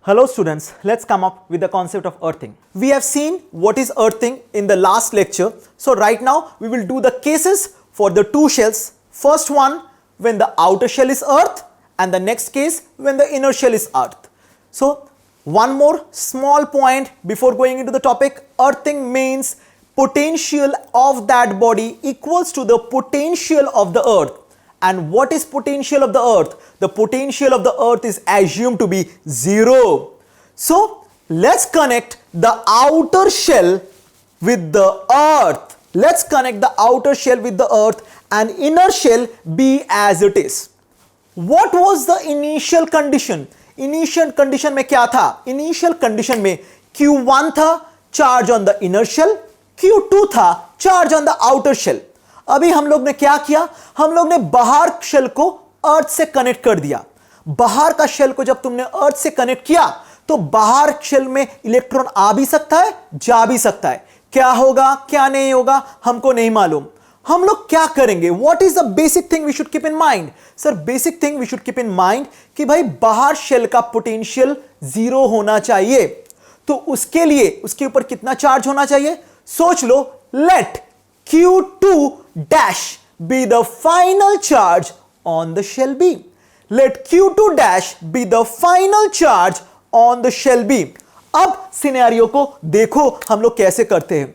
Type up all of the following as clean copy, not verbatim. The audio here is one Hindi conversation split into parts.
Hello students, let's come up with the concept of earthing. We have seen what is earthing in the last lecture. So right now we will do the cases for the two shells. First one when the outer shell is earth and the next case when the inner shell is earth. So one more small point before going into the topic. Earthing means potential of that body equals to the potential of the earth. And what is potential of the earth? The potential of the earth is assumed to be 0. So let's connect the outer shell with the earth. Let's connect the outer shell with the earth and inner shell be as it is. What was the initial condition? Initial condition में क्या था? Initial condition में Q1 था charge on the inner shell, Q2 था charge on the outer shell. अभी हम लोग ने क्या किया? हम लोग ने बाहर शेल को अर्थ से कनेक्ट कर दिया. बाहर का शेल को जब तुमने अर्थ से कनेक्ट किया तो बाहर शेल में इलेक्ट्रॉन आ भी सकता है, जा भी सकता है. क्या होगा, क्या नहीं होगा, हमको नहीं मालूम. हम लोग क्या करेंगे? What is the basic thing we should keep in mind? Sir basic thing we should keep in mind कि भाई बाहर शेल का पोटेंशियल 0 होना चाहिए. तो उसके लिए उसके ऊपर कितना चार्ज होना चाहिए? सोच लो. Let Q2 dash be the final charge on the shell B. Let Q2 dash be the final charge on the shell B. अब सिनेरियो को देखो हम लोग कैसे करते हैं.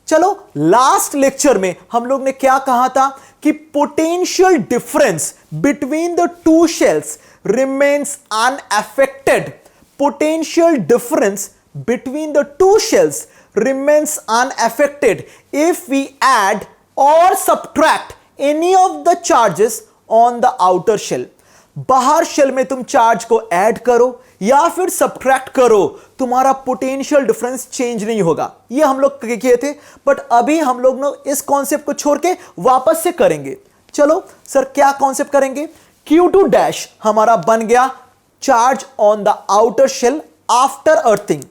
चलो लास्ट लेक्चर में हम लोग ने क्या कहा था कि potential difference between the two shells remains unaffected. Potential difference between the two shells remains unaffected if we add or subtract any of the charges on the outer shell. बाहर शेल में तुम चार्ज को ऐड करो या फिर सब्ट्रैक्ट करो, तुम्हारा पोटेंशियल डिफरेंस चेंज नहीं होगा. ये हम लोग किए थे, बट अभी हम लोग इस कॉन्सेप्ट को छोड़ के वापस से करेंगे. चलो सर क्या कॉन्सेप्ट करेंगे? Q2 डैश हमारा बन गया charge on the outer shell after earthing.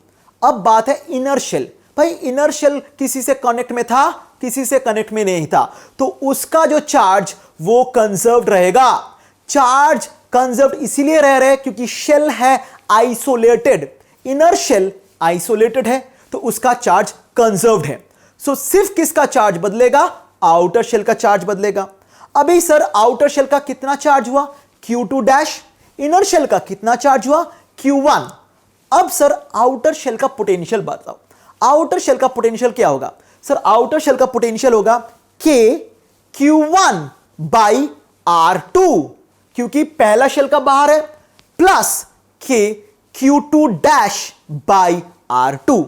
अब बात है इनर शेल. भाई इनर शेल किसी से कनेक्ट में था, किसी से कनेक्ट में नहीं था, तो उसका जो चार्ज वो कंजर्व्ड रहेगा. चार्ज कंजर्व्ड इसीलिए रह रहे क्योंकि शेल है आइसोलेटेड. इनर शेल आइसोलेटेड है तो उसका चार्ज कंजर्व्ड है. सो सिर्फ किसका चार्ज बदलेगा? आउटर शेल का चार्ज बदलेगा. अभी सर आउटर शेल का कितना चार्ज हुआ? Q2 dash. इनर शेल का कितना चार्ज हुआ? Q1. अब सर आउटर शेल का पोटेंशियल बताओ. आउटर शेल का पोटेंशियल क्या होगा? सर आउटर शेल का पोटेंशियल होगा K Q1 बाई R2, क्योंकि पहला शेल का बाहर है, plus K Q2 dash by R2,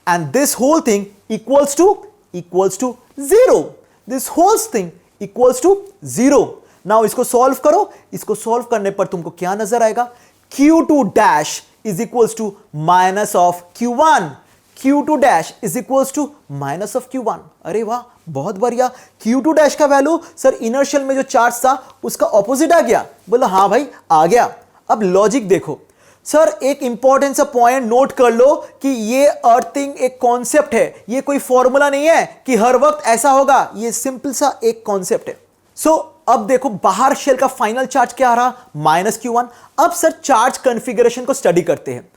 and this whole thing equals to 0. This whole thing equals to 0. Now इसको सॉल्व करो. इसको सॉल्व करने पर तुमको क्या नजर आएगा? Q2 dash is equals to minus of Q1. Q2 dash is equals to minus of Q1. अरे वाह बहुत बढ़िया. Q2 dash का वैल्यू सर इनर शेल में जो चार्ज था उसका ऑपोजिट आ गया. बोला हाँ भाई आ गया. अब लॉजिक देखो सर, एक इंपॉर्टेंट सा पॉइंट नोट कर लो कि ये अर्थिंग एक कॉन्सेप्ट है. ये कोई फॉर्मूला नहीं है कि हर वक्त ऐसा होगा. ये सिंपल सा एक कॉन्सेप्ट है. सो अब देखो बाहर शेल का फाइनल चार्ज क्या आ रहा? Minus Q1. अब सर चार्ज कॉन्फ़िगरेशन को स्टडी करते हैं.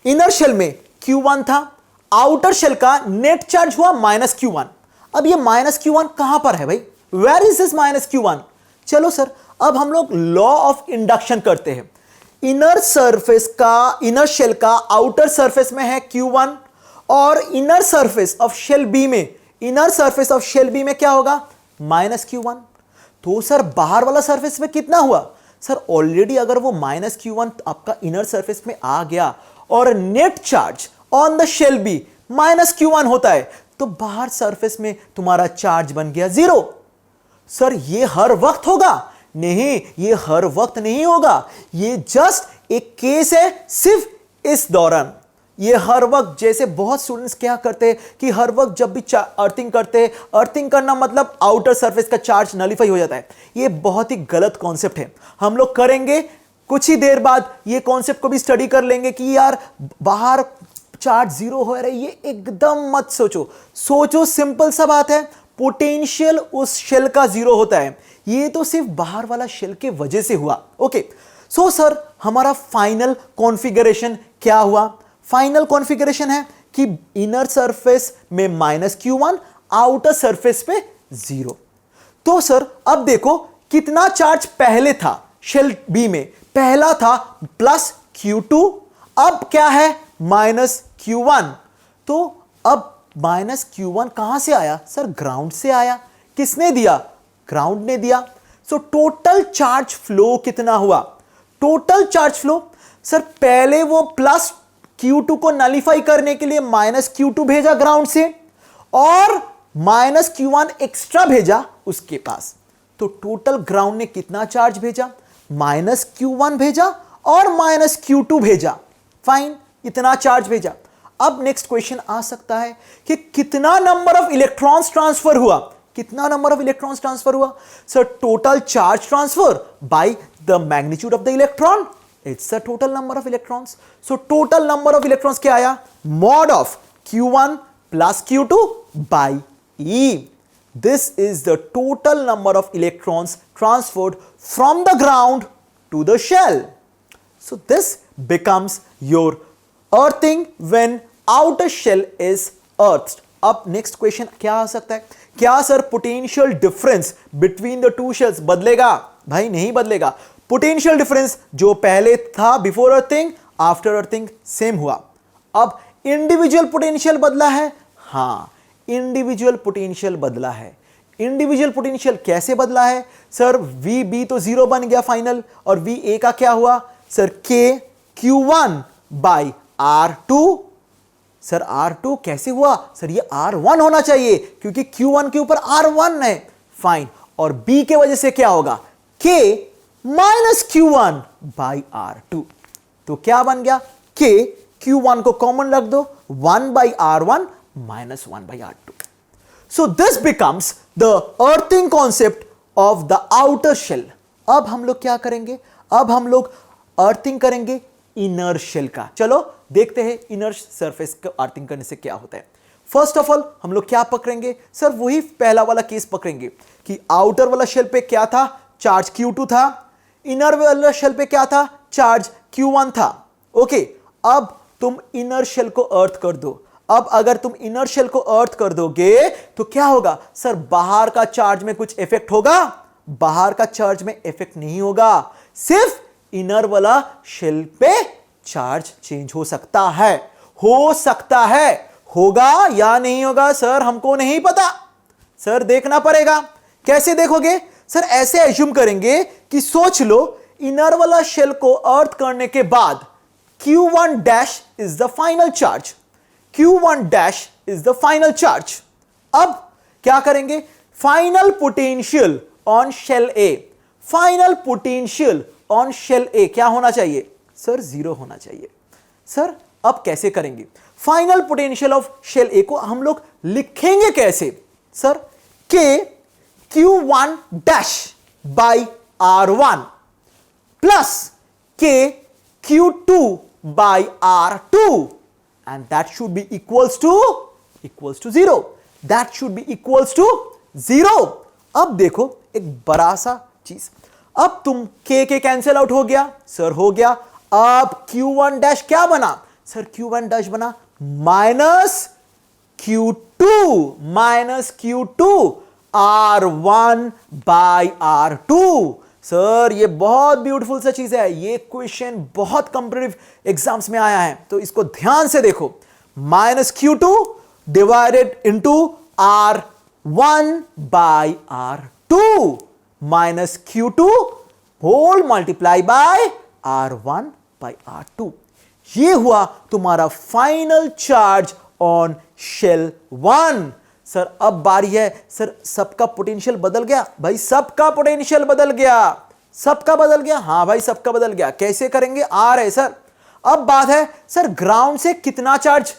इनर शेल में Q1 था, आउटर शेल का नेट चार्ज हुआ माइनस Q1. अब ये माइनस Q1 कहां पर है भाई? Where is this minus Q1? चलो सर अब हम लोग लॉ ऑफ इंडक्शन करते हैं. इनर शेल का आउटर सरफेस में है Q1 और inner surface of shall be में क्या होगा? Minus Q1. तो सर बाहर वाला सरफेस में कितना हुआ? सर ऑलरेडी अगर वो माइनस Q1 आपका इनर सरफेस में आ गया और net charge on the shall be minus Q1 होता है तो बाहर सरफेस में तुम्हारा चार्ज बन गया 0. सर ये हर वक्त होगा? नहीं, ये हर वक्त नहीं होगा. ये जस्ट एक केस है सिर्फ इस दौरान. ये हर वक्त, जैसे बहुत स्टूडेंट्स क्या करते हैं कि हर वक्त जब भी अर्थिंग करते हैं, अर्थिंग करना मतलब आउटर सरफेस का चार्ज नलीफाई हो जाता है. ये बहुत ही गलत कॉन्सेप्ट है. हम लोग करेंगे कुछ ही देर बाद ये कॉन्सेप्ट को भी स्टडी कर लेंगे कि यार बाहर चार्ज 0 हो रहा है. ये एकदम मत सोचो. सिंपल सा बात है. पोटेंशियल उस शेल का 0 होता है. ये तो सिर्फ बाहर वाला शेल के वजह से हुआ. ओके. सो सर हमारा फाइनल कॉन्फ़िगरेशन क्या हुआ? फाइनल कॉन्फ़िगरेशन है कि इनर सरफेस में -q1, आउटर सरफेस पे 0। तो सर अब देखो कितना चार्ज पहले था शेल बी में, पहला था +q2, अब क्या है -q1। तो अब -q1 कहां से आया सर? ग्राउंड से आया। किसने दिया? ग्राउंड ने दिया। सो टोटल चार्ज फ्लो कितना हुआ? टोटल चार्ज फ्लो सर पहले वो +q2 को नलीफाई करने के लिए -q2 भेजा ग्राउंड से और -q1 एक्स्ट्रा भेजा उसके पास। तो टोटल ग्राउंड ने कितना चार्ज भेजा? -q1 भेजा और -q2 भेजा। फाइन, इतना चार्ज भेजा। अब नेक्स्ट क्वेश्चन आ सकता है कि कितना नंबर ऑफ इलेक्ट्रॉन्स ट्रांसफर हुआ? कितना नंबर ऑफ इलेक्ट्रॉन्स ट्रांसफर हुआ? Sir total charge transfer by the magnitude of the electron, it's the total number of electrons. So total number of electrons क्या आया? Mod of q1 + q2 by E. This is the total number of electrons transferred from the ground to the shell. So this becomes your earthing when outer shell is earthed. अब नेक्स्ट क्वेश्चन क्या आ सकता है? क्या sir potential difference between the two shells बदलेगा? भाई नहीं बदलेगा। पोटेंशियल डिफरेंस जो पहले था before earthing, after earthing same हुआ। अब इंडिविजुअल पोटेंशियल बदला है? हाँ, इंडिविजुअल पोटेंशियल बदला है। इंडिविजुअल पोटेंशियल कैसे बदला है? सर VB तो 0 बन गया फाइनल, और VA का क्या हुआ? Sir KQ1 by R2। Sir R2 कैसे हुआ? सर ये R1 होना चाहिए क्योंकि Q1 के ऊपर R1 है। फाइन, और B के वजह से क्या होगा? K -Q1 by R2। तो क्या बन गया? K, Q1 को कॉमन रख दो, 1 by R1 -1 by R2। So this becomes the earthing concept of the outer shell. अब हम लोग क्या करेंगे? अब हम लोग अर्थिंग करेंगे इनर शेल का। चलो देखते हैं इनर सरफेस का अर्थिंग करने से क्या होता है। फर्स्ट ऑफ ऑल हम लोग क्या पकड़ेंगे? सर वही पहला वाला केस पकड़ेंगे कि आउटर वाला शेल पे क्या था? चार्ज Q2 था। इनर वाला शेल पे क्या था? चार्ज Q1 था। ओके, अब तुम इनर शेल को अर्थ कर दो। अब अगर तुम इनर शेल को अर्थ कर दोगे तो क्या होगा? सर बाहर का चार्ज में कुछ इफेक्ट होगा? बाहर का चार्ज में इफेक्ट नहीं होगा, सिर्फ इनर वाला शेल पे चार्ज चेंज हो सकता है। हो सकता है, होगा या नहीं होगा सर हमको नहीं पता। सर देखना पड़ेगा। कैसे देखोगे? सर ऐसे एज्यूम करेंगे कि सोच लो इनर वाला शेल को अर्थ करने के बाद Q1 dash is the final charge. Q1 dash is the final charge. अब क्या करेंगे? Final potential on shell A, final potential on shell A क्या होना चाहिए? सर 0 होना चाहिए। सर अब कैसे करेंगे? फाइनल पोटेंशियल ऑफ शेल ए को हम लोग लिखेंगे कैसे? Sir K Q1 dash by R1 plus K Q2 by R2, and that should be equals to 0. That should be equals to 0. अब देखो एक बड़ा सा चीज, अब तुम K कैंसिल आउट हो गया? सर हो गया। अब Q1 डैश क्या बना? सर Q1 डैश बना -Q2 R1 by R2। Sir ये बहुत ब्यूटीफुल सा चीज है। ये क्वेश्चन बहुत कॉम्पिटिटिव एग्जाम्स में आया है, तो इसको ध्यान से देखो। -Q2 divided into R1 by R2 -Q2 whole multiply by R1 by R2। ये हुआ तुम्हारा final charge on shell 1। Sir अब बारी है, सर सबका पोटेंशियल बदल गया? भाई सबका पोटेंशियल बदल गया। सबका बदल गया? हाँ भाई सबका बदल गया। कैसे करेंगे? आ रहे सर। अब बात है सर ग्राउंड से कितना चार्ज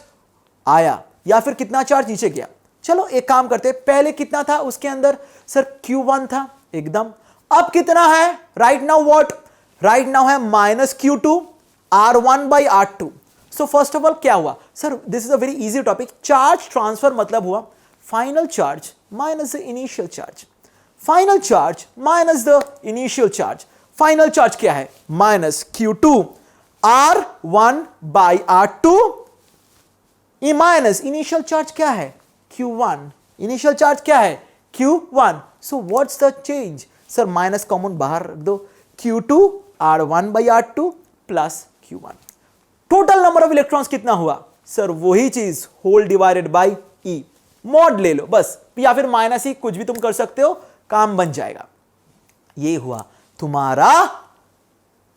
आया या फिर कितना चार्ज नीचे गया? चलो एक काम करते हैं, पहले कितना था उसके अंदर? सर Q1 था एकदम। अब कितना है? Right now what? Right now है -Q2 R1 by R2। So first of all क्या हुआ? Sir this is a very easy topic. Charge transfer मतलब हुआ final charge minus the initial charge, final charge minus the initial charge, final charge क्या है, minus Q2 R1 by R2 minus initial charge क्या है, Q1, इनिशियल चार्ज क्या है, Q1. So what's the change, sir minus common बाहर रख दो, Q2 R1 by R2 plus Q1. Total number of electrons कितना हुआ, सर वही चीज whole divided by e, mod ले लो बस, या फिर माइनस ई, कुछ भी तुम कर सकते हो, काम बन जाएगा. ये हुआ तुम्हारा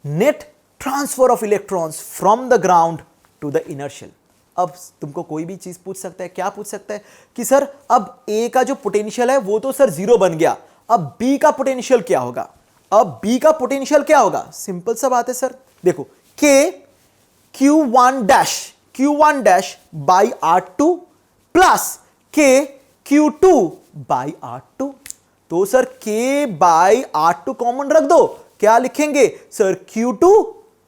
net transfer of electrons from the ground to the inner shell. अब तुमको कोई भी चीज पूछ सकता है, क्या पूछ सकता है कि सर अब ए का जो पोटेंशियल है वो तो सर जीरो बन गया, अब बी का पोटेंशियल क्या होगा, अब बी का पोटेंशियल क्या होगा, सिंपल सा बात है सर. देखो के Q1 dash by R2 plus के Q2 बाई R2. तो sir K by R2 common रख दो, क्या लिखेंगे sir, Q2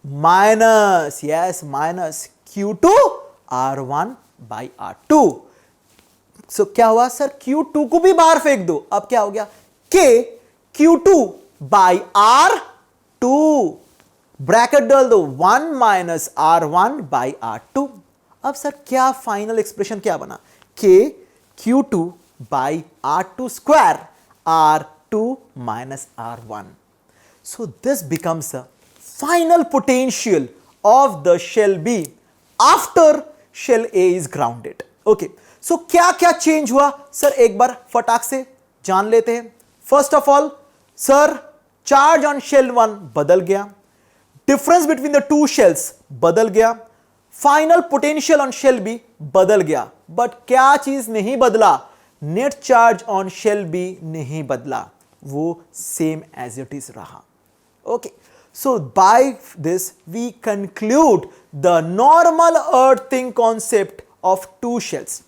minus, yes minus Q2 R1 by R2. सो क्या हुआ सर, Q2 को भी बाहर फेंक दो, अब क्या हो गया, K Q2 by R2, bracket डाल दो, 1 माइनस R1 बाई R2. अब सर क्या फाइनल एक्सप्रेशन क्या बना, K Q2 by R2 square R2 minus R1. So this becomes the final potential of the shell B after shell A is grounded. Okay. So क्या क्या चेंज हुआ सर, एक बार फटाक से जान लेते हैं. First of all sir charge on shell 1 बदल गया, difference between the two shells बदल गया, final potential on shell B बदल गया, बट क्या चीज नहीं बदला, net charge on shell B नहीं बदला, वो सेम एज इट इज रहा. Okay, so by this we conclude the normal earthing concept of two shells.